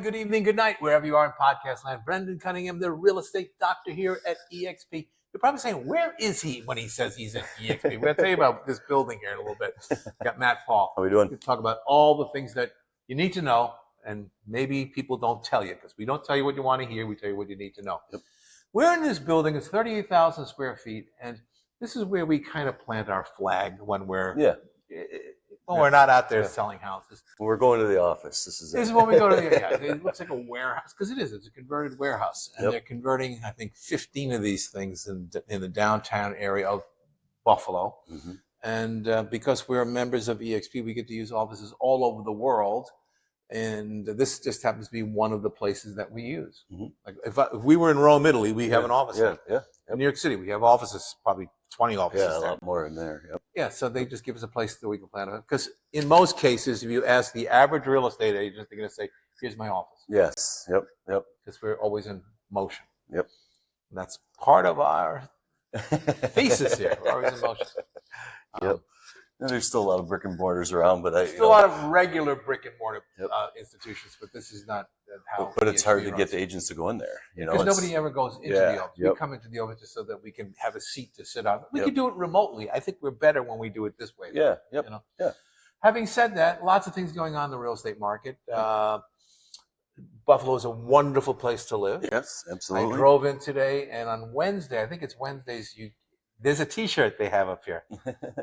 good evening, good night, wherever you are in podcast land. Brendan Cunningham, the real estate doctor here at EXP. You're probably saying, where is he when he says he's at EXP? We're going to tell you about this building here in a little bit. Got Matt Paul. How are we doing? We're going to talk about all the things that you need to know, and maybe people don't tell you, because we don't tell you what you want to hear. We tell you what you need to know. Yep. We're in this building. It's 38,000 square feet, and this is where we kind of plant our flag when we're not out there selling houses. When we're going to the office. This is when we go to the it looks like a warehouse, because it is. It's a converted warehouse, and they're converting, I think, 15 of these things in the downtown area of Buffalo. Mm-hmm. And because we're members of EXP, we get to use offices all over the world. And this just happens to be one of the places that we use. Mm-hmm. Like if we were in Rome, Italy, we have an office. Yeah. In New York City, we have offices, probably 20 offices. Yeah, a lot more in there. Yep. Yeah, so they just give us a place that we can plan on. Because in most cases, if you ask the average real estate agent, they're going to say, "Here's my office." Yes. Yep. Because we're always in motion. Yep. And that's part of our thesis here. We're always in motion. Yep. And there's still a lot of brick and mortars around, but still a lot of regular brick and mortar institutions, but this is not how. But it's hard to get the agents to go in there, because nobody ever goes into the office. We come into the office just so that we can have a seat to sit on. We can do it remotely. I think we're better when we do it this way. Yeah. Yep. Having said that, lots of things going on in the real estate market. Buffalo is a wonderful place to live. Yes, absolutely. I drove in today, and on Wednesday, I think it's Wednesdays, there's a T-shirt they have up here.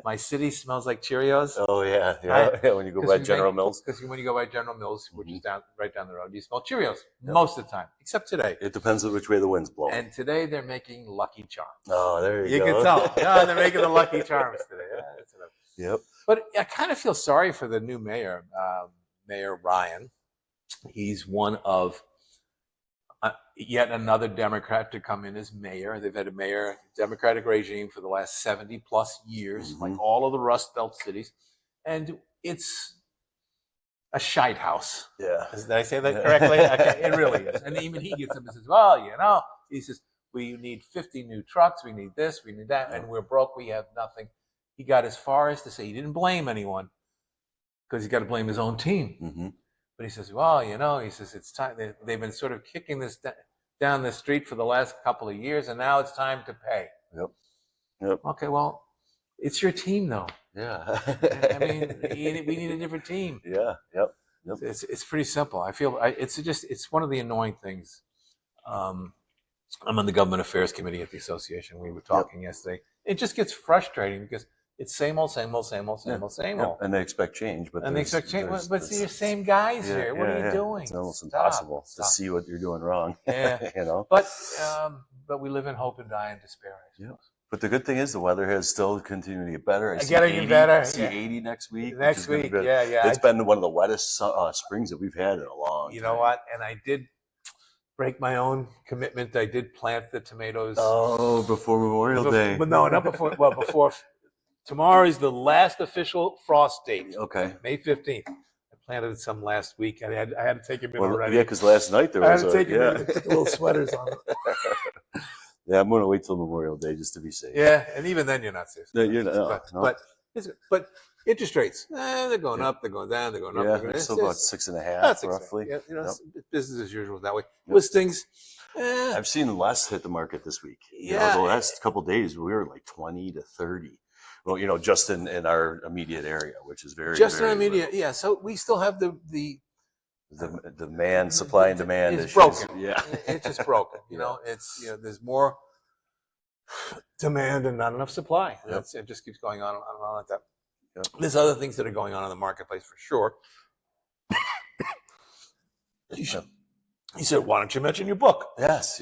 My city smells like Cheerios. Oh, yeah. When you go by General Mills. Because when you go by General Mills, which is right down the road, you smell Cheerios most of the time, except today. It depends on which way the wind's blowing. And today they're making Lucky Charms. Oh, there you go. You can tell. No, they're making the Lucky Charms today. Yep. But I kind of feel sorry for the new mayor, Mayor Ryan. He's one of yet another Democrat to come in as mayor. They've had a Democratic regime for the last 70 plus years, like all of the Rust Belt cities. And it's a shite house. Yeah. Did I say that correctly? Okay, it really is. And even he gets up and says, well, he says, we need 50 new trucks. We need this, we need that. And we're broke. We have nothing. He got as far as to say he didn't blame anyone because he's got to blame his own team. Mm-hmm. But he says, well, he says, it's time. They've been sort of kicking this down the street for the last couple of years, and now it's time to pay. Yep. Okay, well, it's your team, though. Yeah. I mean, we need a different team. Yeah. Yep. It's pretty simple. I feel it's one of the annoying things. I'm on the Government Affairs Committee at the association. We were talking yesterday. It just gets frustrating because it's same old. And they expect change, but it's your same guys here. What are you doing? It's almost impossible to see what you're doing wrong. Yeah. But we live in hope and die in despair. Yeah. But the good thing is the weather has still continued to get better. Getting better. I see 80 next week. Yeah. It's been one of the wettest springs that we've had in a long time. You know what? And I did break my own commitment. I did plant the tomatoes. Oh, before Memorial Day. But no, not before. Well, before. Tomorrow is the last official frost date. Okay. May 15th. I planted some last week. I had to take them in already. Yeah, because last night there was little sweaters on. Yeah, I'm going to wait till Memorial Day just to be safe. Yeah, and even then you're not safe. No, you're not. But interest rates, they're going up, they're going down, they're going up. Yeah, it's still about 6.5 roughly. Yeah, business as usual that way. Listings. I've seen less hit the market this week. The last couple of days we were like 20 to 30. Well, just in our immediate area, which is very in our immediate. Little. Yeah, so we still have the demand, supply and demand is issues. Broken. Yeah, it's just broken. It's there's more demand and not enough supply. Yep. It just keeps going on and on like that. Yep. There's other things that are going on in the marketplace for sure. He said, "Why don't you mention your book?" Yes.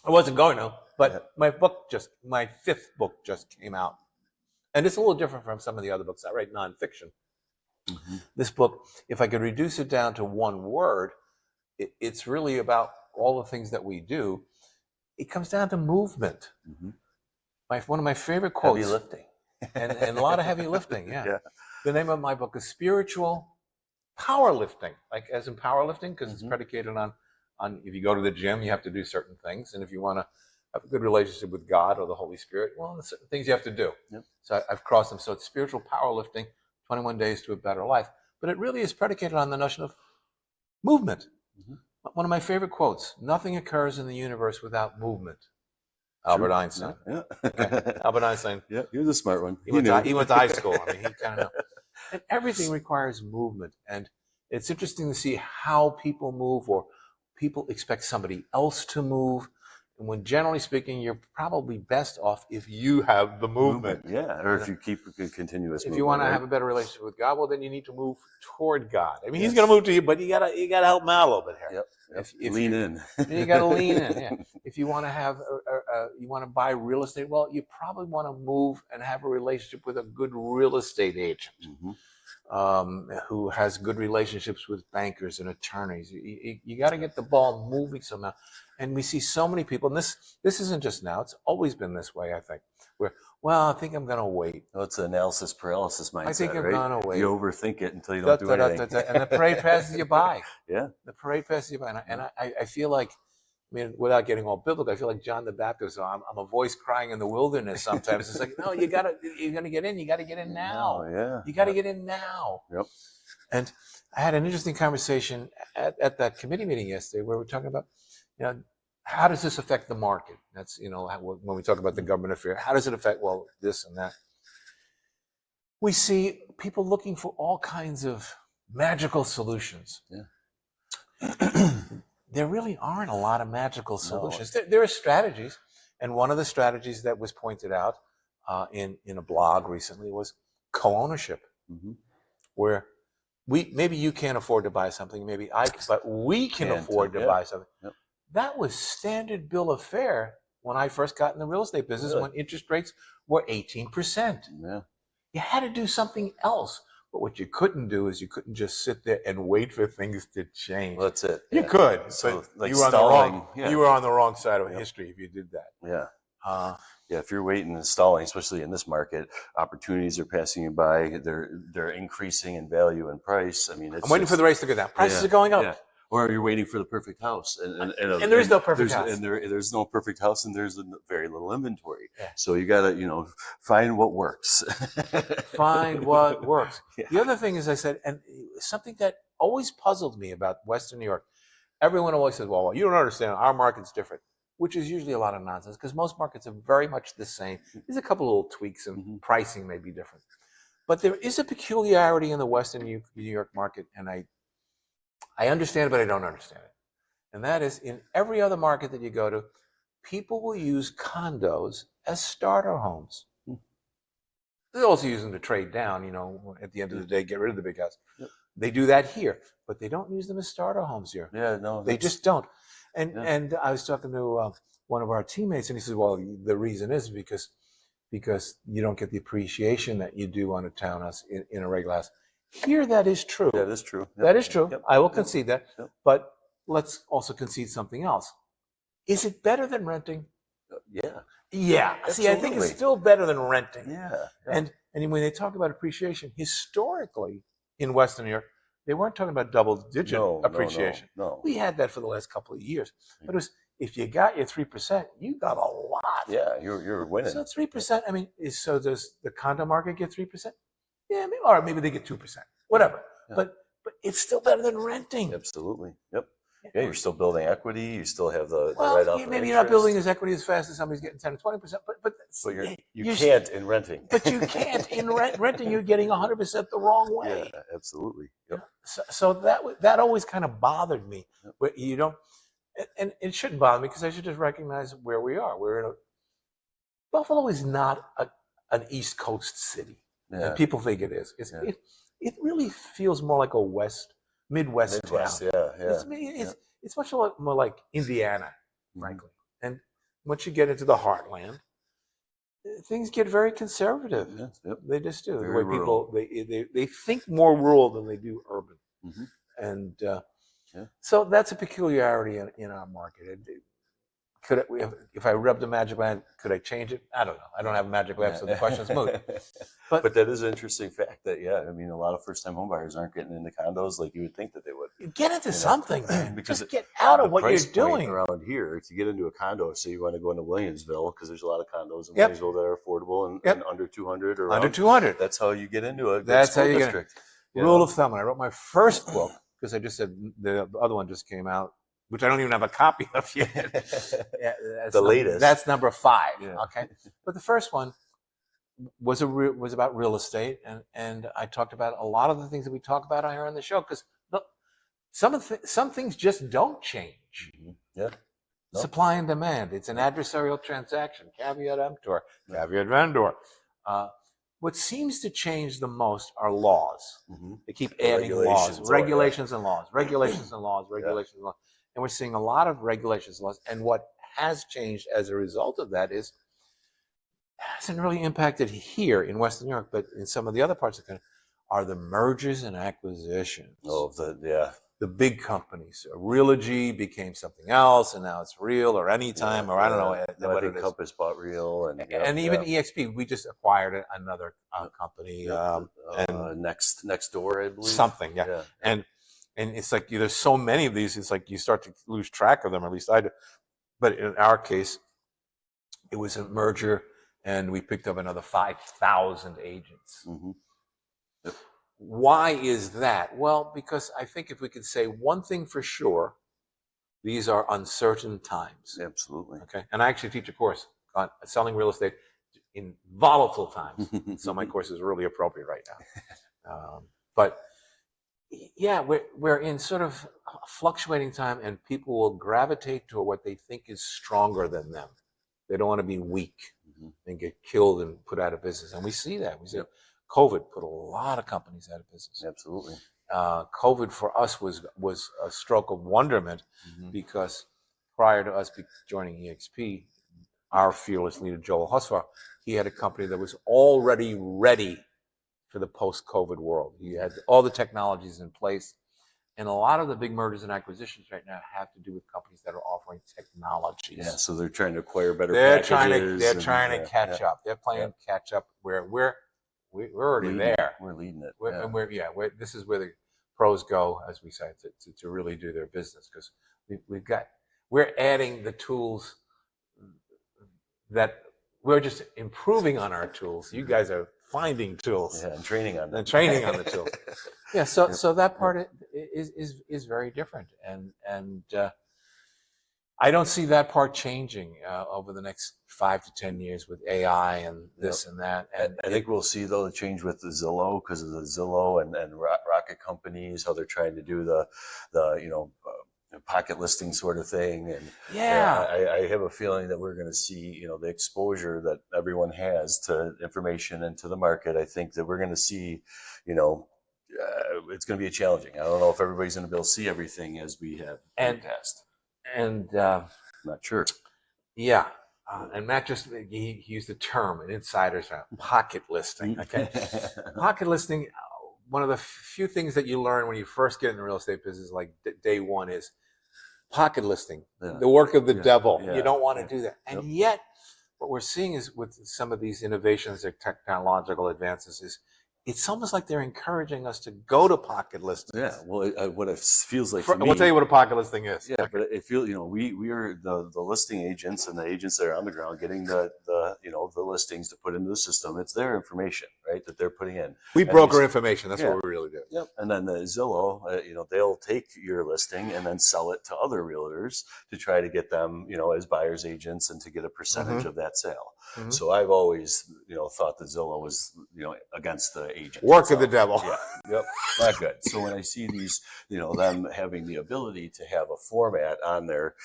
I wasn't going to, but my fifth book just came out. And it's a little different from some of the other books. I write nonfiction. Mm-hmm. This book, if I could reduce it down to one word, it's really about all the things that we do. It comes down to movement. Mm-hmm. One of my favorite quotes. Heavy lifting. and a lot of heavy lifting, yeah. The name of my book is Spiritual Powerlifting, like as in powerlifting, because it's predicated on if you go to the gym, you have to do certain things. And if you want to have a good relationship with God or the Holy Spirit, well, there's certain things you have to do. Yep. So I've crossed them. So it's spiritual powerlifting, 21 days to a better life. but it really is predicated on the notion of movement. Mhm. One of my favorite quotes: "Nothing occurs in the universe without movement." True. Albert Einstein. Yeah. Okay, Albert Einstein. Yeah, he was a smart one. He He went knew. to high school. I mean, he kind of know. And everything requires movement, and it's interesting to see how people move, or people expect somebody else to move. And when generally speaking, you're probably best off if you have the movement. Yeah, or if And you keep a continuous if movement, you want to right? have a better relationship with God, well, then you need to move toward God. I mean, He's Yes. going to move to you, but you gotta help Him out a little bit here. Yep. If Lean you, in. you got to lean in. Yeah. If you want to have, you want to buy real estate, well, you probably want to move and have a relationship with a good real estate agent. Mhm. Who has good relationships with bankers and attorneys. You got to get the ball moving somehow. And we see so many people, and this isn't just now, it's always been this way, I think, where, well, I think I'm going to wait. Well, it's analysis paralysis mindset, I think I'm right? going to wait. You overthink it until you Da, don't do da, da, anything. da, da, and the parade passes you by. Yeah. The parade passes you by. And I feel like, I mean, without getting all biblical, I feel like John the Baptist. I'm a voice crying in the wilderness sometimes. It's like, no, you're going to get in. You got to get in now. Oh, yeah. You got to get in now. Yep. And I had an interesting conversation at that committee meeting yesterday where we're talking about, how does this affect the market? That's, when we talk about the government affair, how does it affect, well, this and that? We see people looking for all kinds of magical solutions. Yeah. There really aren't a lot of magical solutions. There are strategies. And one of the strategies that was pointed out in a blog recently was co-ownership, where maybe you can't afford to buy something, but we can afford to buy something. Yep. That was standard bill of fare when I first got in the real estate business, Really? when interest rates were 18%. Yeah. You had to do something else. But what you couldn't do is you couldn't just sit there and wait for things to change. Well, that's it. You could, So, but like you were stalling. you were on the wrong side of history if you did that. Yeah. Yeah, if you're waiting and stalling, especially in this market, opportunities are passing you by. They're increasing in value and price. I mean, I'm waiting for the rates to go down. Prices are going up. Yeah. Or you're waiting for the perfect house, and there is no perfect house. And there's no perfect house, and there's very little inventory. Yeah. So you gotta find what works. Find what works. Yeah. The other thing is, I said, and something that always puzzled me about Western New York, everyone always says, well, you don't understand, our market's different, which is usually a lot of nonsense, because most markets are very much the same. There's a couple of little tweaks, and pricing may be different. But there is a peculiarity in the Western New York market, and I understand it, but I don't understand it. And that is, in every other market that you go to, people will use condos as starter homes. They're also using to trade down, at the end of the day, get rid of the big house. Yep. They do that here, but they don't use them as starter homes here. Yeah, no. They just don't. And I was talking to one of our teammates, and he says, well, the reason is because you don't get the appreciation that you do on a townhouse in a regular house. Here, that is true. That is true. Yep. That is true. Yep. I will concede that. Yep. But let's also concede something else. Is it better than renting? Yeah. Yeah. Absolutely. See, I think it's still better than renting. Yeah. And when they talk about appreciation, historically in Western New York, they weren't talking about double-digit appreciation. No. We had that for the last couple of years. But it was, if you got your 3%, you got a lot. Yeah, you're winning. So 3%, I mean, so does the condo market get 3%? Yeah, or maybe they get 2%. Whatever. Yeah. But it's still better than renting. Absolutely. Yep. Yeah, you're still building equity. You still have the well, right off. Maybe you're not building his equity as fast as somebody's getting 10 or 20%, but you can't in renting. But you can't in renting. You're getting 100% the wrong way. Yeah, absolutely. Yep. So that always kind of bothered me. Yep. Where you don't, and it shouldn't bother me, because I should just recognize where we are. Buffalo is not an East Coast city, and people think it is. It really feels more like a Midwest town. Yeah. It's much more like Indiana, frankly. And once you get into the heartland, things get very conservative. Yes, yep. They just do. Very the way rural. people they think more rural than they do urban. And so that's a peculiarity in our market. If I rubbed a magic lamp, could I change it? I don't know. I don't have a magic lamp, so the question's moot. But that is an interesting fact that, I mean, a lot of first-time homebuyers aren't getting into condos like you would think that they would. Get into something, man. Because just get out of what you're doing. Around here, to get into a condo, say you want to go into Williamsville, because there's a lot of condos in Williamsville that are affordable and under 200 or under 200. That's how you get into a good school district. Rule of thumb. When I wrote my first book, because I just said the other one just came out, which I don't even have a copy of yet. Yeah, The latest. That's number 5. Yeah. Okay, but the first one was about real estate, and I talked about a lot of the things that we talk about here on the show, because some things just don't change. Yeah. No. Supply and demand. It's an adversarial transaction. Caveat emptor. Caveat vendor. What seems to change the most are laws. They keep adding laws, regulations and laws, regulations and laws, regulations and laws. And we're seeing a lot of regulations and laws. And what has changed as a result of that is, hasn't really impacted here in Western Europe, but in some of the other parts of the country, are the mergers and acquisitions. The big companies. Realogy became something else, and now it's Real or Anytime, or I don't know what it is. Compass bought Real, and even EXP. We just acquired another company. And next door, I believe. Something, yeah. And it's like there's so many of these. It's like you start to lose track of them. Or at least I do. But in our case, it was a merger, and we picked up another 5,000 agents. Why is that? Well, because I think if we could say one thing for sure, these are uncertain times. Absolutely. Okay. And I actually teach a course on selling real estate in volatile times. So my course is really appropriate right now. But yeah, we're in sort of a fluctuating time, and people will gravitate to what they think is stronger than them. They don't want to be weak and get killed and put out of business. And we see that. We see COVID put a lot of companies out of business. Absolutely. COVID for us was a stroke of wonderment, because prior to us joining EXP, our fearless leader, Joel Husvar, he had a company that was already ready for the post-COVID world. He had all the technologies in place. And a lot of the big mergers and acquisitions right now have to do with companies that are offering technologies. Yeah, so they're trying to acquire better packages. They're trying to catch up. They're playing catch up where we're already there. We're leading it. And this is where the pros go, as we say, to really do their business, because we're adding the tools that we're just improving on our tools. You guys are finding tools and training on them. And training on the tools. So that part is very different, and I don't see that part changing over the next 5 to 10 years with AI and this and that. And I think we'll see, though, the change with the Zillow, because of the Zillow and rocket companies, how they're trying to do the pocket listing sort of thing. And I have a feeling that we're going to see, the exposure that everyone has to information and to the market. I think that we're going to see, it's going to be challenging. I don't know if everybody's going to be able to see everything as we have in the past. And not sure. Yeah. And Matt he used the term, an insider's term, pocket listing. Okay. Pocket listing, one of the few things that you learn when you first get in the real estate business, like day one, is pocket listing, the work of the devil. You don't want to do that. And yet, what we're seeing is with some of these innovations or technological advances is, it's almost like they're encouraging us to go to pocket listings. Yeah, well, what it feels like to me, I'll tell you what a pocket listing is. Yeah, but it feels, we are the listing agents and the agents that are on the ground getting the listings to put into the system. It's their information, right, that they're putting in. We broker information. That's what we really do. Yep. And then the Zillow, they'll take your listing and then sell it to other realtors to try to get them, as buyers agents, and to get a percentage of that sale. So I've always, thought that Zillow was, against the agent. Work of the devil. Yeah. Yep. Not good. So when I see these, them having the ability to have a format on their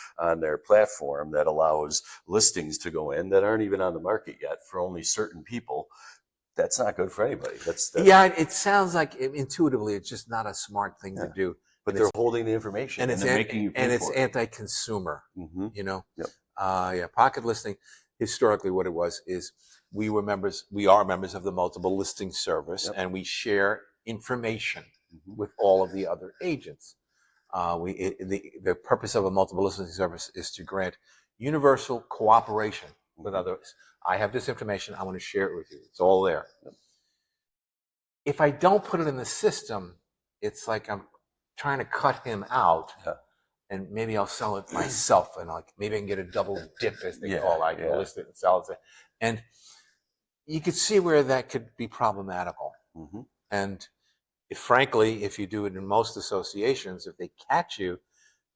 platform that allows listings to go in that aren't even on the market yet for only certain people, that's not good for anybody. That's it sounds like intuitively it's just not a smart thing to do. But they're holding the information and they're making you pay for it. And it's anti-consumer. Pocket listing, historically what it was is we are members of the multiple listing service, and we share information with all of the other agents. The purpose of a multiple listing service is to grant universal cooperation with others. I have this information, I want to share it with you. It's all there. If I don't put it in the system, it's like I'm trying to cut him out, and maybe I'll sell it myself, and maybe I can get a double dip, as they call it. I can list it and sell it. And you could see where that could be problematical. And frankly, if you do it in most associations, if they catch you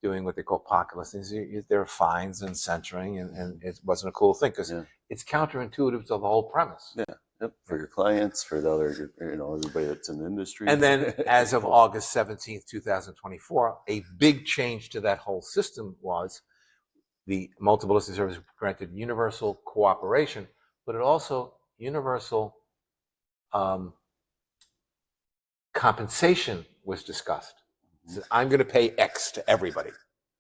doing what they call pocket listings, there are fines and censoring, and it wasn't a cool thing because it's counterintuitive to the whole premise. Yeah. Yep. For your clients, for the other, everybody that's in the industry. And then as of August 17th, 2024, a big change to that whole system was the multiple listing service granted universal cooperation, but it also universal compensation was discussed. So I'm going to pay X to everybody.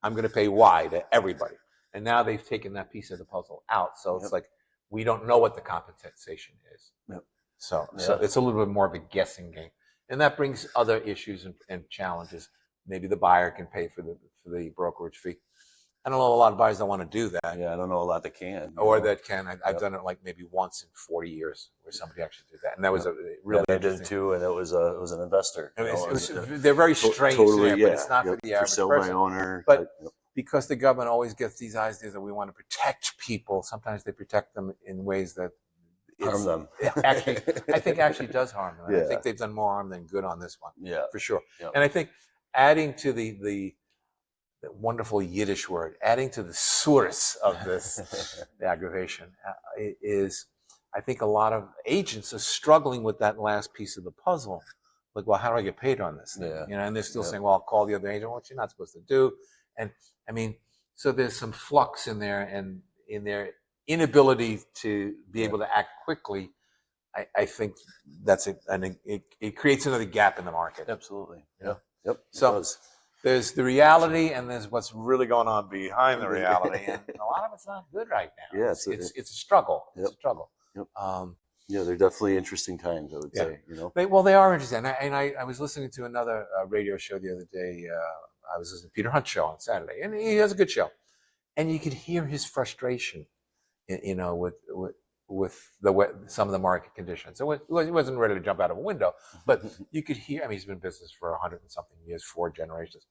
I'm going to pay Y to everybody. And now they've taken that piece of the puzzle out. So it's like, we don't know what the compensation is. Yep. So it's a little bit more of a guessing game. And that brings other issues and challenges. Maybe the buyer can pay for the brokerage fee. I don't know, a lot of buyers don't want to do that. Yeah, I don't know a lot that can. That can. I've done it like maybe once in 40 years where somebody actually did that. And that was a really I did too, and it was an investor. They're very strange there, but it's not for the average sale person. by owner. But because the government always gets these ideas that we want to protect people, sometimes they protect them in ways that harm them. Actually, I think actually does harm them. I think they've done more harm than good on this one. Yeah, for sure. And I think adding to the wonderful Yiddish word, adding to the source of this aggravation is, I think a lot of agents are struggling with that last piece of the puzzle. Like, well, how do I get paid on this thing? And they're still saying, well, I'll call the other agent, what you're not supposed to do. And I mean, so there's some flux in there, and in their inability to be able to act quickly. I think that's it creates another gap in the market. Absolutely. Yep. So there's the reality, and there's what's really going on behind the reality, and a lot of it's not good right now. Yeah, it's a struggle. It's a struggle. Yep. They're definitely interesting times, I would say. They are interesting. And I was listening to another radio show the other day. I was listening to Peter Hunt's show on Saturday, and he has a good show, and you could hear his frustration, with some of the market conditions. So he wasn't ready to jump out of a window, but you could hear. I mean, he's been in business for 100 and something years, 4 generations.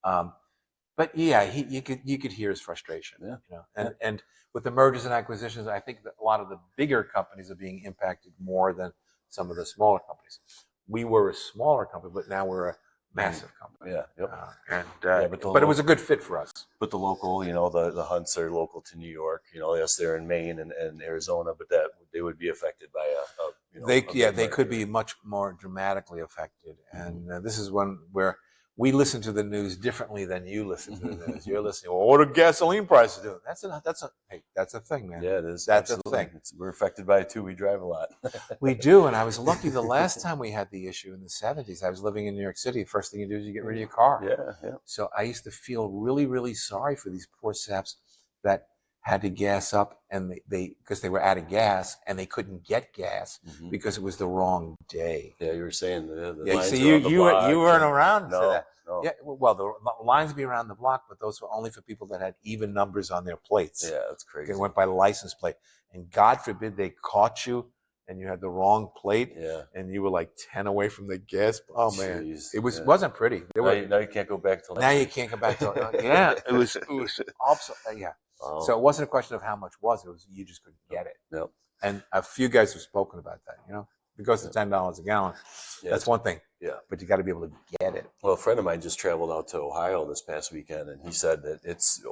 But yeah, you could hear his frustration. And with the mergers and acquisitions, I think that a lot of the bigger companies are being impacted more than some of the smaller companies. We were a smaller company, but now we're a massive company. But it was a good fit for us. But the local, the Hunts are local to New York. Yes, they're in Maine and Arizona, but that they would be affected by they could be much more dramatically affected. And this is one where we listen to the news differently than you listen to the news. You're listening, well, what are gasoline prices doing? That's a thing, man. Yeah, it is. That's a thing. We're affected by it too. We drive a lot. We do, and I was lucky the last time we had the issue in the 70s. I was living in New York City. The first thing you do is you get rid of your car. Yeah. So I used to feel really, really sorry for these poor saps that had to gas up, and because they were out of gas and they couldn't get gas because it was the wrong day. Yeah, you were saying the lines you weren't around for that. No. Yeah, well, the lines would be around the block, but those were only for people that had even numbers on their plates. Yeah, that's crazy. They went by license plate, and God forbid they caught you and you had the wrong plate, and you were like 10 away from the gas. Oh man, jeez. It wasn't pretty. Now you can't go back till now. You can't go back till it was also Wow. So it wasn't a question of how much was it was you just couldn't get it. Yep. And a few guys have spoken about that. If it goes to $10 a gallon, that's one thing. Yeah. But you got to be able to get it. Well, a friend of mine just traveled out to Ohio this past weekend, and he said that it's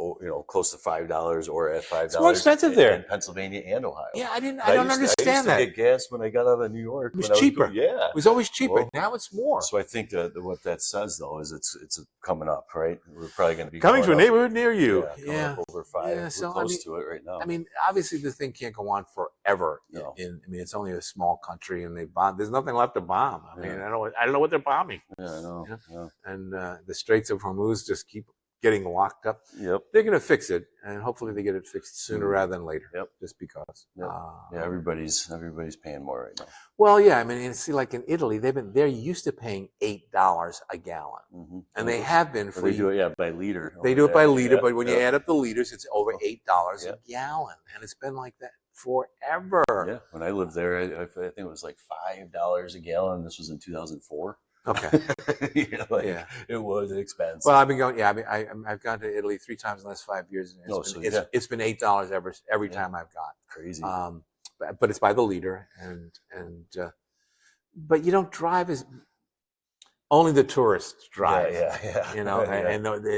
close to $5 or at $5. It's more expensive there in Pennsylvania and Ohio. Yeah, I don't understand that. I used to get gas when I got out of New York. It was cheaper. It was always cheaper. Well, now it's more. So I think that what that says though is it's coming up, right? We're probably going to be coming to a neighborhood near you. Up over 5. We're close to it right now. I mean, obviously this thing can't go on forever. No. It's only a small country, and they bomb. There's nothing left to bomb. I mean, I don't know what they're bombing. Yeah, I know. Yeah. And the Straits of Hormuz just keep getting locked up. Yep. They're going to fix it, and hopefully they get it fixed sooner rather than later. Yep. Just because. Yep. Everybody's paying more right now. Well, yeah. I mean, see, like in Italy, they're used to paying $8 a gallon, and they have been for. They do it, by liter. They do it by liter, but when you add up the liters, it's over $8 a gallon, and it's been like that forever. Yeah. When I lived there, I think it was like $5 a gallon. This was in 2004. Okay. It was expensive. Well, I've been going. Yeah, I've gone to Italy 3 times in the last 5 years. And it's been $8 every time I've gone. Crazy. But it's by the liter, and but you don't drive as. only the tourists drive. Yeah. You know, Yeah.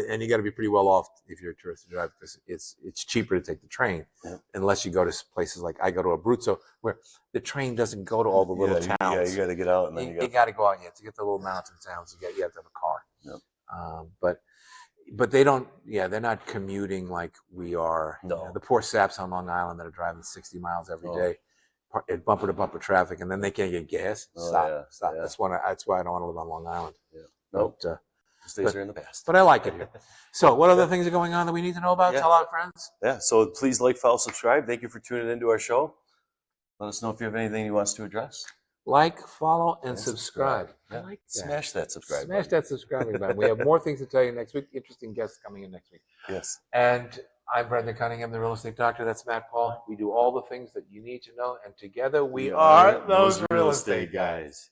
and you got to be pretty well off if you're a tourist to drive, because it's cheaper to take the train, Yeah. unless you go to places like I go to Abruzzo, where the train doesn't go to all the little towns. You got to get out, and then You got to go out. You have to get to the little mountain towns. You have to have a car. Yeah. But they don't. Yeah, they're not commuting like we are. No. You know, the poor saps on Long Island that are driving 60 miles every Oh. day, in bumper to bumper traffic, and then they can't get gas. Oh, Stop. yeah. That's why I don't want to live on Long Island. Yeah. Nope. But, Those days are in the past. but I like it here. So, what other things are going on that we need to know about? Yeah. Tell our friends. Yeah. So please like, follow, subscribe. Thank you for tuning into our show. Let us know if you have anything you want us to address. Like, follow, and And subscribe. Yeah. I like that. Smash that subscribe Smash button. that subscribing button. We have more things to tell you next week. Interesting guests coming in next week. Yes. And I'm Brendan Cunningham, the real estate doctor. That's Matt Paul. We do all the things that you need to know, and together we are those real estate guys.